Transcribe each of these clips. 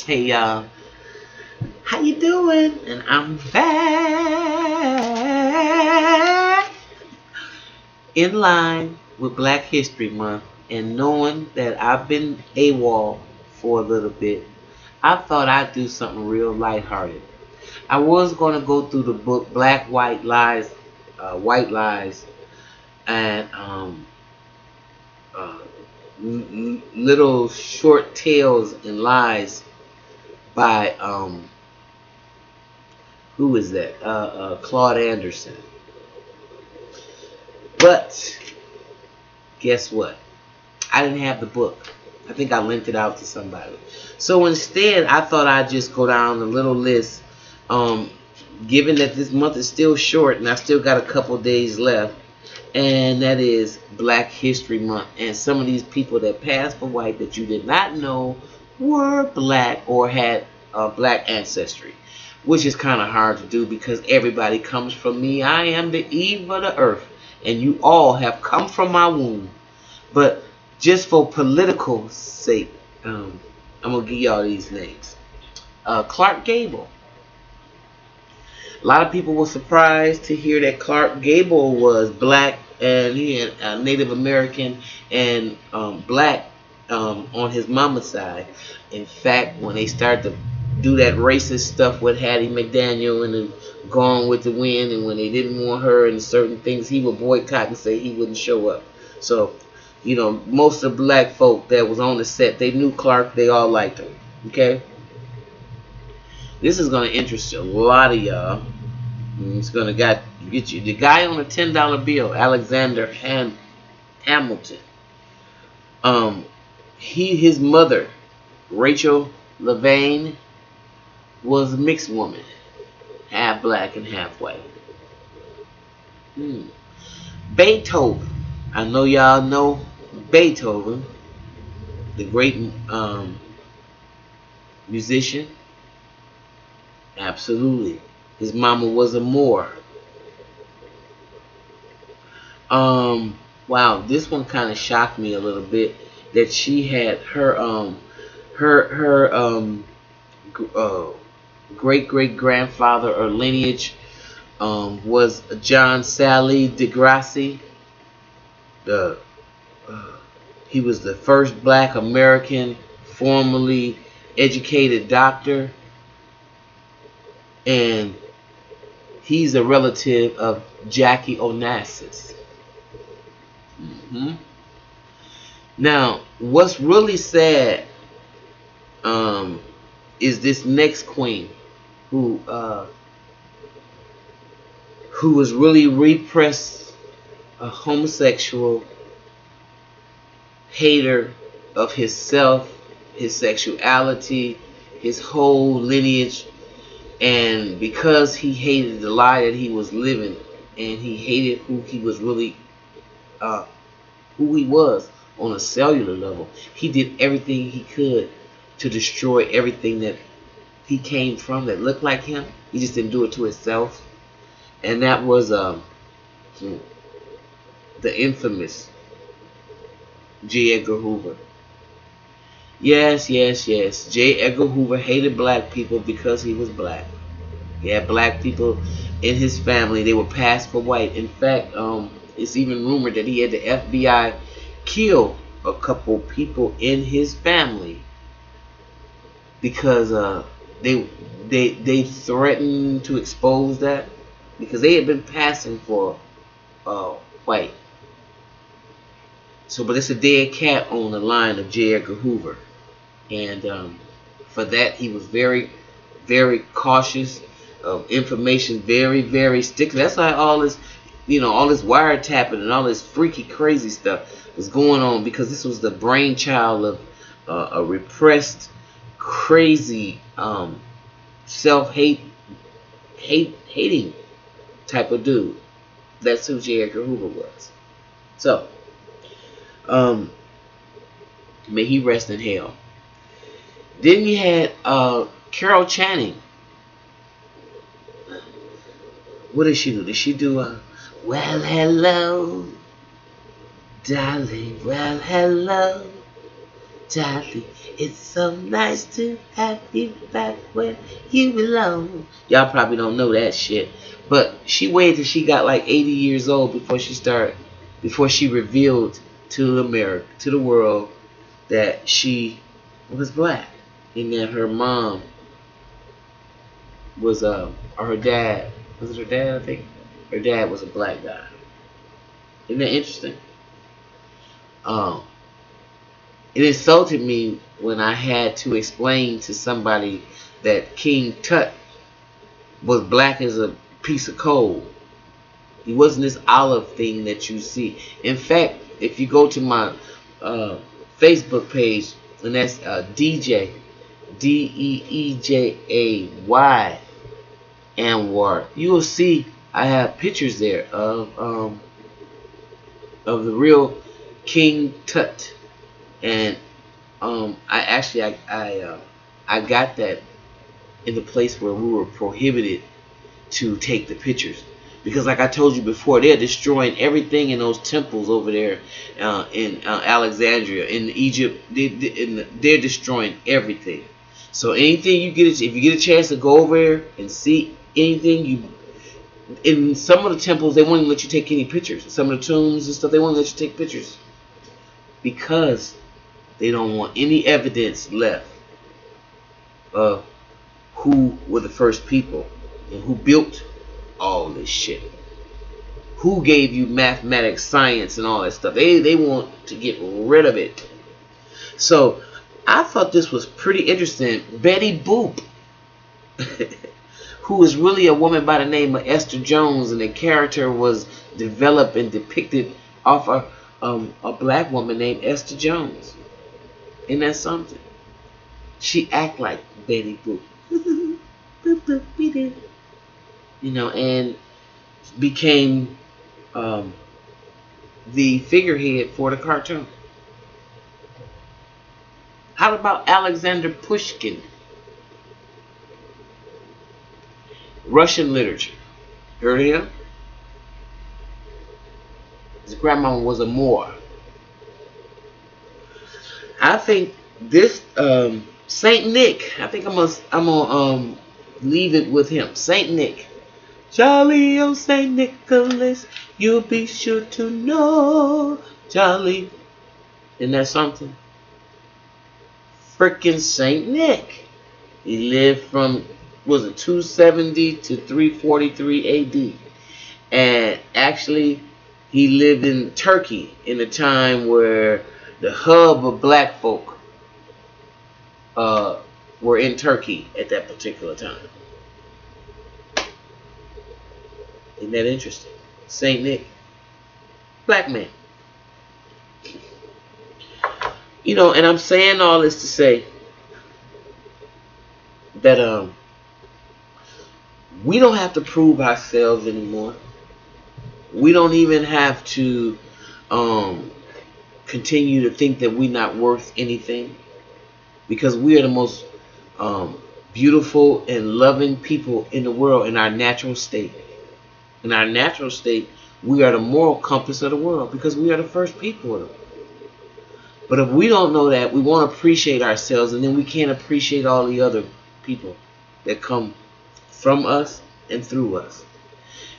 Hey y'all, how you doing? And I'm back in line with Black History Month, and knowing that I've been AWOL for a little bit, I thought I'd do something real lighthearted. I was going to go through the book Black White Lies, and uh, little short tales and lies by who is that? Claude Anderson. But guess what? I didn't have the book. I think I lent it out to somebody. So instead, I thought I'd just go down a little list. Um, Given that this month is still short and I still got a couple days left, and that is Black History Month. And some of these people that passed for white that you did not know were black or had black ancestry, which is kind of hard to do because everybody comes from me. I am the Eve of the earth, and you all have come from my womb. But just for political sake, I'm going to give y'all these names. Clark Gable. A lot of people were surprised to hear that Clark Gable was black, and he had Native American and black on his mama's side. In fact, when they started to do that racist stuff with Hattie McDaniel and then Gone with the Wind, and when they didn't want her and certain things, he would boycott and say he wouldn't show up. So, most of the black folk that was on the set, they knew Clark, they all liked him. Okay? This is going to interest a lot of y'all. It's going to get you. The guy on the $10 bill, Alexander Hamilton. His mother, Rachel Levine, was a mixed woman, half black and half white. Beethoven. I know y'all know Beethoven, the great musician. Absolutely. His mama was a Moor. Wow, this one kind of shocked me a little bit that she had her great great grandfather or lineage was John Sally DeGrassi. He was the first black American formally educated doctor, and he's a relative of Jackie Onassis. Now, what's really sad is this next queen who was really repressed, a homosexual, hater of himself, his sexuality, his whole lineage. And because he hated the lie that he was living, and he hated who he was really, who he was on a cellular level, he did everything he could to destroy everything that he came from that looked like him. He just didn't do it to himself. And that was the infamous J.Edgar Hoover. Yes. J.Edgar Hoover hated black people because he was black. He had black people in his family. They were passed for white. In fact, it's even rumored that he had the FBI kill a couple people in his family because they threatened to expose that because they had been passing for white. So, but it's a dead cat on the line of J.Edgar Hoover. And for that, he was very, very cautious of information, very, very sticky. That's why all this, all this wiretapping and all this freaky, crazy stuff was going on, because this was the brainchild of a repressed, crazy, self-hating type of dude. That's who J.Edgar Hoover was. So, may he rest in hell. Then you had Carol Channing. What did she do? Did she do well, hello, darling, well, hello. Charlie, it's so nice to have you back where you belong. Y'all probably don't know that shit. But she waited till she got like 80 years old before she revealed to America, to the world, that she was black. And that her mom was, or her dad, was it her dad, I think? Her dad was a black guy. Isn't that interesting? Um, It insulted me when I had to explain to somebody that King Tut was black as a piece of coal. He wasn't this olive thing that you see. In fact, if you go to my Facebook page, and that's DJ Deejay Anwar, you will see I have pictures there of the real King Tut. And I got that in the place where we were prohibited to take the pictures, because like I told you before, they're destroying everything in those temples over there in Alexandria in Egypt. They're destroying everything. So anything you get, if you get a chance to go over there and see anything, in some of the temples they won't even let you take any pictures. Some of the tombs and stuff, they won't let you take pictures because they don't want any evidence left of who were the first people and who built all this shit. Who gave you mathematics, science, and all that stuff. They want to get rid of it. So I thought this was pretty interesting. Betty Boop, who is really a woman by the name of Esther Jones, and the character was developed and depicted off a black woman named Esther Jones. Isn't that something? She act like Betty Boop. You know, and became the figurehead for the cartoon. How about Alexander Pushkin? Russian literature. Heard of him? His grandmama was a Moor. I think this Saint Nick. I think I'm gonna leave it with him. Saint Nick. Jolly old Saint Nicholas, you'll be sure to know. Jolly. Isn't that something? Frickin' Saint Nick. He lived from, was it 270 to 343 AD. And actually, he lived in Turkey in a time where the hub of black folk were in Turkey at that particular time. Isn't that interesting? Saint Nick, black man. You know, and I'm saying all this to say that we don't have to prove ourselves anymore. We don't even have to continue to think that we're not worth anything, because we are the most beautiful and loving people in the world in our natural state. In our natural state, we are the moral compass of the world because we are the first people of it. But if we don't know that, we won't appreciate ourselves, and then we can't appreciate all the other people that come from us and through us.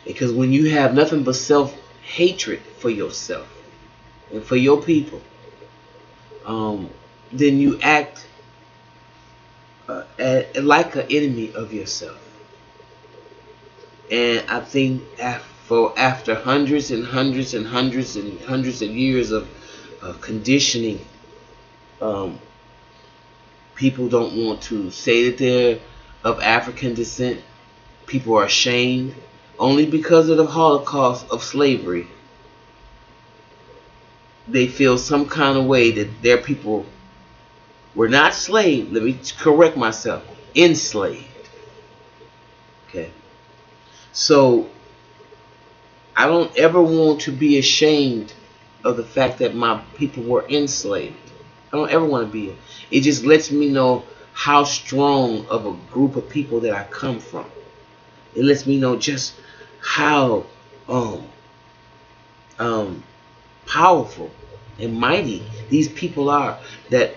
Because when you have nothing but self-hatred for yourself and for your people, then you act like an enemy of yourself. And I think after hundreds and hundreds and hundreds and hundreds of years of conditioning, people don't want to say that they're of African descent. People are ashamed only because of the Holocaust of slavery. They feel some kind of way that their people were not slaves. Let me correct myself. Enslaved. Okay. So I don't ever want to be ashamed of the fact that my people were enslaved. I don't ever want to be. It just lets me know how strong of a group of people that I come from. It lets me know just how powerful and mighty these people are that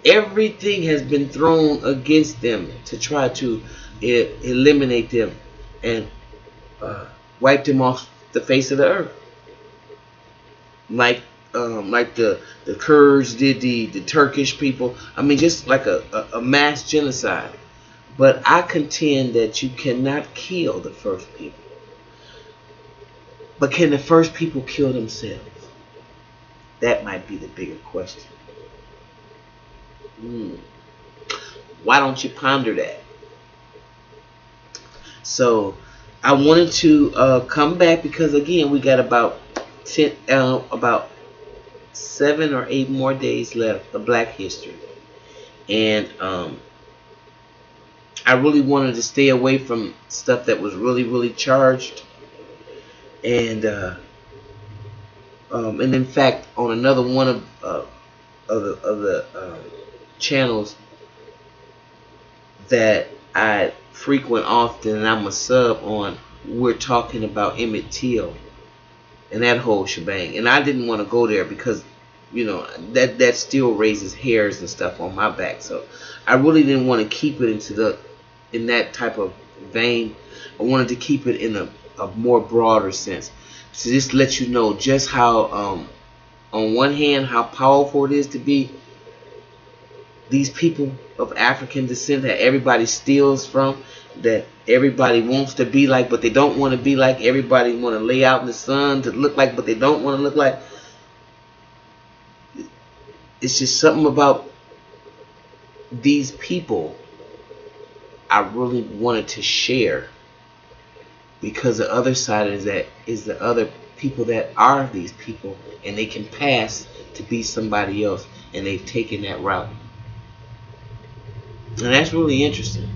Everything has been thrown against them to try to eliminate them and uh, wipe them off the face of the earth, like the Kurds did the Turkish people. I mean, just like a mass genocide. But I contend that you cannot kill the first people. But can the first people kill themselves? That might be the bigger question. Why don't you ponder that? So I wanted to come back because again we got about 7 or 8 more days left of Black History, and I really wanted to stay away from stuff that was really charged, and in fact on another one of the channels that I frequent often and I'm a sub on, we're talking about Emmett Till and that whole shebang. And I didn't want to go there because, you know, that still raises hairs and stuff on my back. So I really didn't want to keep it in that type of vein. I wanted to keep it in a more broader sense. To just let you know just how, on one hand, how powerful it is to be these people of African descent that everybody steals from, that everybody wants to be like, but they don't want to be like. Everybody want to lay out in the sun to look like, but they don't want to look like. It's just something about these people I really wanted to share, because the other side is the other people that are these people, and they can pass to be somebody else, and they've taken that route. And that's really interesting,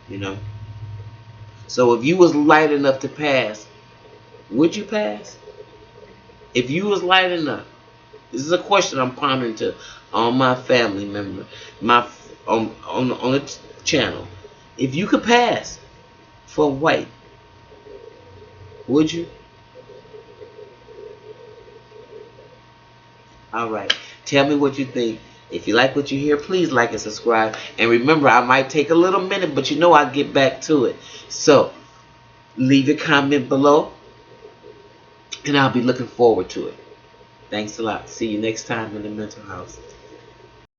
you know. So if you was light enough to pass, would you pass? If you was light enough, this is a question I'm pondering to all my family members, on the channel. If you could pass for white, would you? All right. Tell me what you think. If you like what you hear, please like and subscribe. And remember, I might take a little minute, but you know I'll get back to it. So, leave your comment below, and I'll be looking forward to it. Thanks a lot. See you next time in the mental house.